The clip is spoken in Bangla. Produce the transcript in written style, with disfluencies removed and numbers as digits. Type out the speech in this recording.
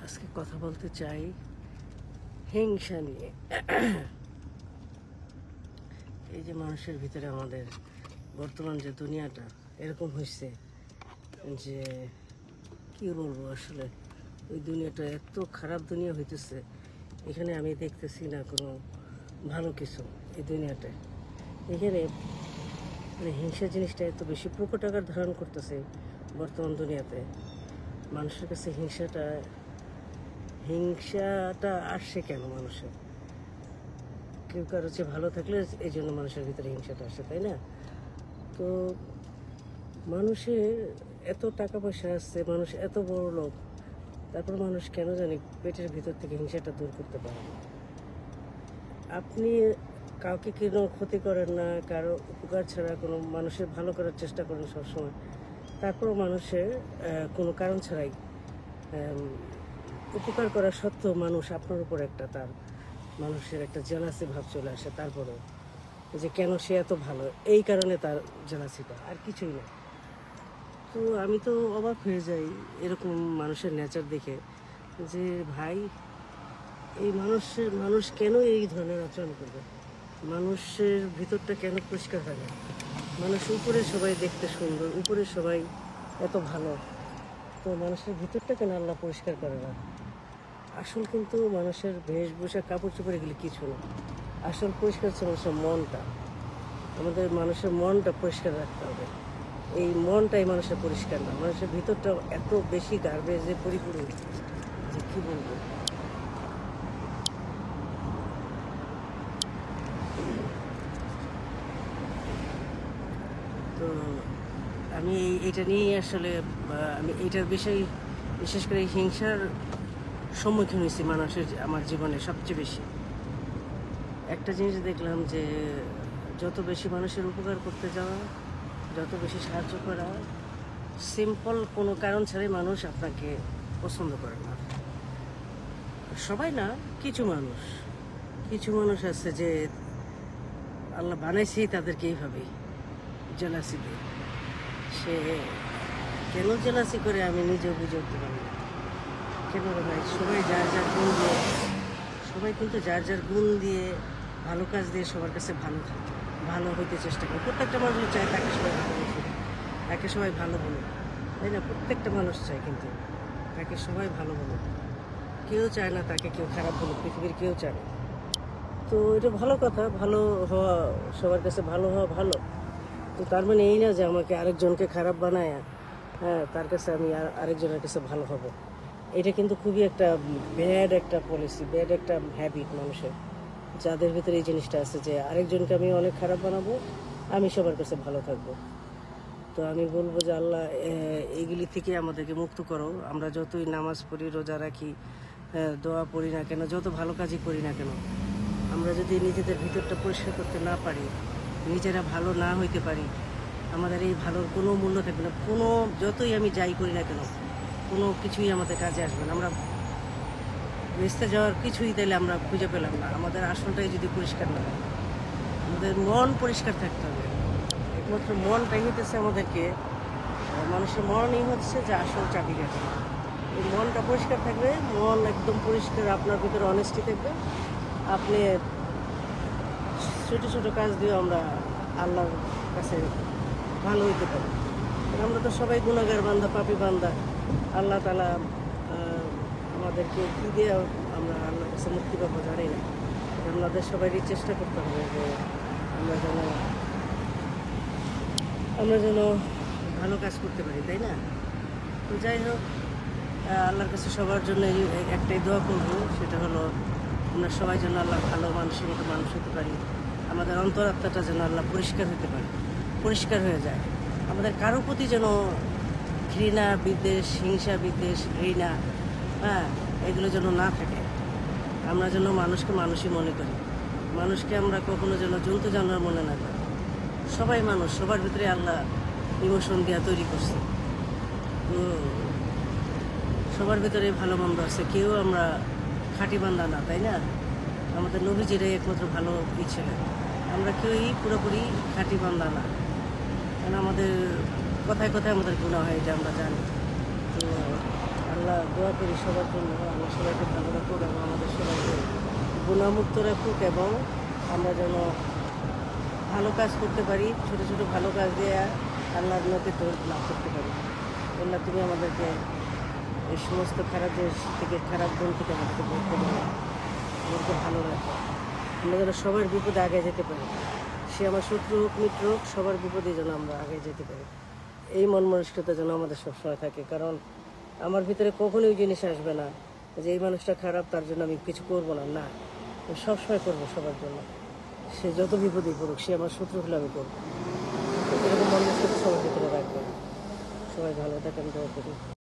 আজকে কথা বলতে চাই হিংসা নিয়ে। এই যে মানুষের ভিতরে আমাদের বর্তমান যে দুনিয়াটা এরকম হয়েছে যে কি বলবো, আসলে ওই দুনিয়াটা এত খারাপ দুনিয়া হইতেছে, এখানে আমি দেখতেছি না কোনো ভালো কিছু। এই দুনিয়াটায় এখানে মানে হিংসা জিনিসটা এত বেশি প্রকট আকার ধারণ করতেছে বর্তমান দুনিয়াতে। মানুষের কাছে হিংসাটা আসছে কেন? মানুষের কেউ কারো চেয়ে ভালো থাকলে এই জন্য মানুষের ভিতরে হিংসাটা আসে, তাই না? তো মানুষের এত টাকা পয়সা আসছে, মানুষ এত বড় লোক, তারপর মানুষ কেন জানি পেটের ভিতর থেকে হিংসাটা দূর করতে পারে না। আপনি কাউকে কোনো ক্ষতি করেন না, কারো উপকার ছাড়া কোনো মানুষের ভালো করার চেষ্টা করেন সবসময়, তারপরও মানুষের কোনো কারণ ছাড়াই উপকার করা সত্ত্বেও মানুষ আপনার উপর মানুষের একটা জেলাসি ভাব চলে আসে। তারপরেও যে কেন সে এত ভালো, এই কারণে তার জেলাসিটা, আর কিছুই না। তো আমি তো অবাক হয়ে যাই এরকম মানুষের নেচার দেখে, যে ভাই এই মানুষ কেন এই ধরনের আচরণ করবে? মানুষের ভিতরটা কেন পরিষ্কার হয় না? মানুষ উপরে সবাই দেখতে সুন্দর, উপরে সবাই এত ভালো, তো মানুষের ভিতরটা কেন আল্লাহ পরিষ্কার করে না? আসল কিন্তু মানুষের বেশভূষা, কাপড় চোপড় এগুলি কিছু না। আসল পরিষ্কার হচ্ছে মানুষের মনটা। আমাদের মানুষের মনটা পরিষ্কার রাখতে হবে। এই মনটাই মানুষের পরিষ্কার না, মানুষের ভিতরটা এত বেশি গার্বেজে পরিপূর্ণ যে কী বলবো। তো আমি এটা নিয়েই আসলে আমি এইটার বিষয়ে বিশেষ করে হিংসার সম্মুখীন হয়েছি আমার জীবনে সবচেয়ে বেশি। একটা জিনিস দেখলাম যে যত বেশি মানুষের উপকার করতে যাওয়া, যত বেশি সাহায্য করা, সিম্পল কোনো কারণ ছাড়াই মানুষ আপনাকে পছন্দ করে না। সবাই না, কিছু মানুষ আছে যে আল্লাহ বানাইছেই তাদেরকে এইভাবেই জেলাসি দিয়ে। সে কেন জেলাসি করে আমি নিজেও বুঝে উঠতে পারি না। কেন ভাই, সবাই কিন্তু যার যার গুণ দিয়ে, ভালো কাজ দিয়ে সবার কাছে ভালো হইতে চেষ্টা করে। প্রত্যেকটা মানুষ চায় তাকে সবাই ভালোবাসুক, তাকে সবাই ভালো বলুক, তাই না? প্রত্যেকটা মানুষ চায় কিন্তু তাকে সবাই ভালো বলুক। কেউ চায় না তাকে কেউ খারাপ বলুক, পৃথিবীর কেউ চায় না। তো এটা ভালো কথা, ভালো হওয়া, সবার কাছে ভালো হওয়া ভালো। তো তার মানে এই না যে আমাকে আরেকজনকে খারাপ বানায়, হ্যাঁ, তার কাছে আমি আরেকজনের কাছে ভালো হব। এটা কিন্তু খুবই একটা ব্যাড একটা পলিসি, ব্যাড একটা হ্যাবিট মানুষের, যাদের ভিতরে এই জিনিসটা আছে যে আরেকজনকে আমি অনেক খারাপ বানাবো, আমি সবার কাছে ভালো থাকবো। তো আমি বলবো যে আল্লাহ এইগুলি থেকে আমাদেরকে মুক্ত করো। আমরা যতই নামাজ পড়ি, রোজা রাখি, দোয়া পড়ি না কেন, যত ভালো কাজই করি না কেন, আমরা যদি নিজেদের ভিতরটা পরিষ্কার করতে না পারি, নিজেরা ভালো না হইতে পারি, আমাদের এই ভালোর কোনো মূল্য থাকবে না। যতই আমি যাই করি না কেন, কোনো কিছুই আমাদের কাজে আসবে না। আমরা বেঁচতে যাওয়ার কিছুই তাইলে আমরা খুঁজে পেলাম না। আমাদের আসলটাই যদি পরিষ্কার না হয়, আমাদের মন পরিষ্কার থাকতে হবে। একমাত্র মনটাই হইতেছে আমাদেরকে, মানুষের মনই হচ্ছে যে আসল চাবিকাঠি। এই মনটা পরিষ্কার থাকবে, মন একদম পরিষ্কার, আপনার ভিতরে অনেস্টি থাকবে, আপনি ছোটো ছোটো কাজ দিয়ে আমরা আল্লাহর কাছে ভালো হইতে পারি। আমরা তো সবাই গুনাহগার বান্দা, পাপী বান্দা। আল্লাহ তাআলা আমাদেরকে কী দিয়ে আমরা আল্লাহর কাছে মুক্তি পাবো জানি না। আমাদের সবারই চেষ্টা করতে হবে যে আমরা যেন ভালো কাজ করতে পারি, তাই না? তো যাই হোক, আল্লাহর কাছে সবার জন্য একটাই দোয়া করবো, সেটা হলো আমরা সবাই যেন আল্লাহ ভালো মানুষের মতো মানুষ হতে পারি। আমাদের অন্তরাত্মাটা যেন আল্লাহ পরিষ্কার হয়ে যায়। আমাদের কারো প্রতি যেন ঘৃণা, বিদ্বেষ, হিংসা, বিদ্বেষ, ঘৃণা, হ্যাঁ, এগুলো যেন না থাকে। আমরা যেন মানুষকে মানুষই মনে করি, মানুষকে আমরা কখনো যেন জন্তু জানোয়ার মনে না করি। সবাই মানুষ, সবার ভিতরে আল্লাহ ইমোশন দিয়া তৈরি করছে। তো সবার ভিতরে ভালো মন্দ আছে, কেউ আমরা খাঁটি বান্দা না, তাই না? আমাদের নবীজিরাই একমাত্র ভালো ছিলেন, আমরা কেউই পুরোপুরি খাঁটি বান্দা না। কারণ আমাদের কথায় কথায় আমাদের গুনাহ হয়, এটা আমরা জানি। তো আল্লাহ আল্লাহ দোয়া করি সবার জন্য, আল্লাহ সবাইকে ভালো রাখুক এবং আমাদের সবাইকে গুণামুক্ত রাখুক, এবং আমরা যেন ভালো কাজ করতে পারি, ছোটো ছোটো ভালো কাজ দিয়ে আল্লাহর নৈকট্য লাভ করতে পারি। আল্লাহ তুমি আমাদেরকে এই সমস্ত খারাপ জিনিস থেকে, খারাপ গুণ থেকে আমাদেরকে বলতে পারো, আমাদেরকে ভালো রাখো, আমরা যেন সবার বিপদে আগে যেতে পারি। সে আমার শত্রু হোক, মিত্র হোক, সবার বিপদে যেন আমরা আগে যেতে পারি। এই মন মানসিকতা যেন আমাদের সবসময় থাকে, কারণ আমার ভিতরে কখনোই ওই জিনিস আসবে না যে এই মানুষটা খারাপ, তার জন্য আমি কিছু করবো না। না, আমি সবসময় করবো সবার জন্য, সে যত বিপদেই পড়ুক, সে আমার শত্রু হলে আমি করবো। এরকম মন মানসিকতা সবার ভিতরে রাখবেন। সবাই ভালো থাকেন, দোয়া করি।